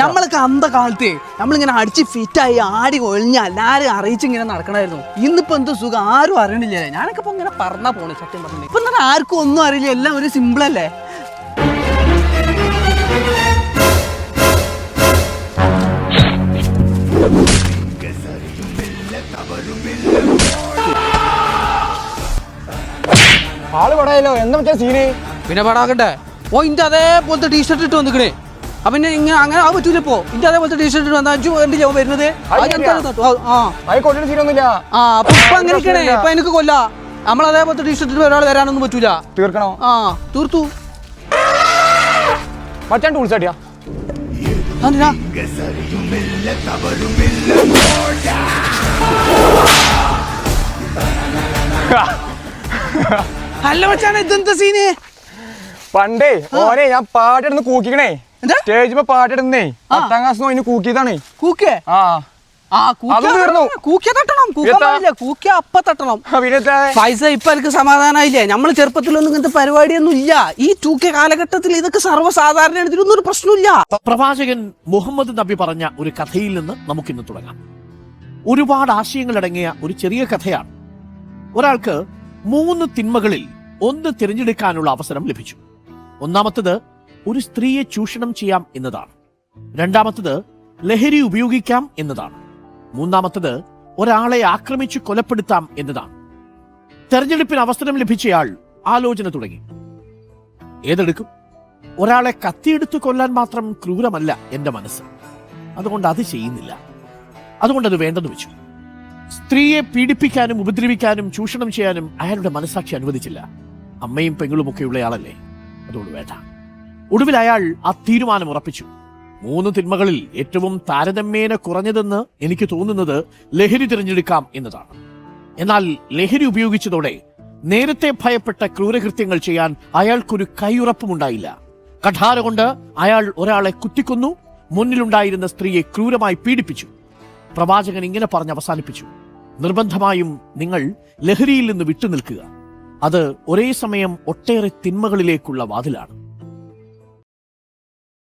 നമ്മളൊക്കെ അന്ത കാലത്ത് നമ്മളിങ്ങനെ അടിച്ച് ഫിറ്റായി ആടി ഒഴിഞ്ഞ എല്ലാരും അറിയിച്ചിങ്ങനെ നടക്കണമായിരുന്നു. ഇന്നിപ്പോ എന്ത് സുഖം ആരും അറിയണില്ല. ഞാനൊക്കെ ഇപ്പൊ ഇങ്ങനെ പറഞ്ഞാ പോണേ സത്യം പറഞ്ഞു. ഇപ്പൊ എന്നാൽ ആർക്കും ഒന്നും അറിയില്ല, എല്ലാം ഒരു സിമ്പിൾ അല്ലേ. ആള് പടായല്ലോ, എന്താ പറ്റാ സീന്? പിന്നെ പടാക്കട്ടെ. ഓ ഇന്റെ അതേപോലത്തെ ടീഷർട്ട് ഇട്ട് വന്നിക്കണേ. അപ്പൊ ഇങ്ങനെ അങ്ങനെ ആ പറ്റൂല. ഇപ്പോ ഇന്റെ അതേപോലത്തെ ടീഷർട്ട് ഇട്ട് വന്നാ കണ്ടില്ല വരുന്നത്. അപ്പൊ ഇപ്പൊ അങ്ങനെയൊക്കെയാണ്. ഇപ്പൊ എനിക്ക് കൊല്ല നമ്മൾ അതേപോലത്തെ ടീഷർട്ട് ഇട്ട് ഒരാൾ വരാനൊന്നും പറ്റൂല. തീർക്കണോ? ആ തീർത്തു. മച്ചാൻ ടൂൾസ് അടിയാ. അല്ല മച്ചാനെ, ഇതെന്താ സീന്? പണ്ടേ ഓനെ ഞാൻ പാട്ടിടുന്ന് കൂക്കിക്കണേ. സ്റ്റേജിൽ പാട്ടിടുന്നേ 10ാം ക്ലാസ് അതിന് കൂക്കിയതാണ്. കൂക്കേ? പൈസ ഇപ്പൊ എനിക്ക് സമാധാനായില്ലേ? നമ്മള് ചെറുപ്പത്തിലൊന്നും ഇങ്ങനത്തെ പരിപാടിയൊന്നും ഇല്ല. ഈ 2K കാലഘട്ടത്തിൽ ഇതൊക്കെ സർവ്വസാധാരണ, ഇതിലൊന്നും ഒരു പ്രശ്നമില്ല. പ്രവാചകൻ മുഹമ്മദ് നബി പറഞ്ഞ ഒരു കഥയിൽ നിന്ന് നമുക്കിന്ന് തുടങ്ങാം. ഒരുപാട് ആശയങ്ങൾ അടങ്ങിയ ഒരു ചെറിയ കഥയാണ്. ഒരാൾക്ക് 3 തിന്മകളിൽ ഒന്ന് തിരഞ്ഞെടുക്കാനുള്ള അവസരം ലഭിച്ചു. ഒന്നാമത്തത് ഒരു സ്ത്രീയെ ചൂഷണം ചെയ്യാം എന്നതാണ്. രണ്ടാമത്തത് ലഹരി ഉപയോഗിക്കാം എന്നതാണ്. മൂന്നാമത്തത് ഒരാളെ ആക്രമിച്ചു കൊലപ്പെടുത്താം എന്നതാണ്. തെരഞ്ഞെടുപ്പിന് അവസരം ലഭിച്ചയാൾ ആലോചന തുടങ്ങി. ഏതെടുക്കും? ഒരാളെ കത്തിയെടുത്ത് കൊല്ലാൻ മാത്രം ക്രൂരമല്ല എന്റെ മനസ്സ്, അതുകൊണ്ട് അത് ചെയ്യുന്നില്ല. അതുകൊണ്ട് അത് വേണ്ടെന്ന് വെച്ചു. സ്ത്രീയെ പീഡിപ്പിക്കാനും ഉപദ്രവിക്കാനും ചൂഷണം ചെയ്യാനും അയാളുടെ മനസാക്ഷി അനുവദിച്ചില്ല. അമ്മയും പെങ്ങളും ഒക്കെയുള്ളയാളല്ലേ, അതുകൊണ്ട് വേണ്ട. ഒടുവിൽ അയാൾ ആ തീരുമാനം ഉറപ്പിച്ചു. 3 തിന്മകളിൽ ഏറ്റവും താരതമ്യേന കുറഞ്ഞതെന്ന് എനിക്ക് തോന്നുന്നത് ലഹരി തിരഞ്ഞെടുക്കാം എന്നതാണ്. എന്നാൽ ലഹരി ഉപയോഗിച്ചതോടെ നേരത്തെ ഭയപ്പെട്ട ക്രൂരകൃത്യങ്ങൾ ചെയ്യാൻ അയാൾക്കൊരു കൈയുറപ്പുമുണ്ടായില്ല. കഠാര കൊണ്ട് അയാൾ ഒരാളെ കുത്തിക്കൊന്നു, മുന്നിലുണ്ടായിരുന്ന സ്ത്രീയെ ക്രൂരമായി പീഡിപ്പിച്ചു. പ്രവാചകൻ ഇങ്ങനെ പറഞ്ഞ് അവസാനിപ്പിച്ചു: നിർബന്ധമായും നിങ്ങൾ ലഹരിയിൽ നിന്ന് വിട്ടുനിൽക്കുക. അത് ഒരേ സമയം ഒട്ടേറെ തിന്മകളിലേക്കുള്ള വാതിലാണ്.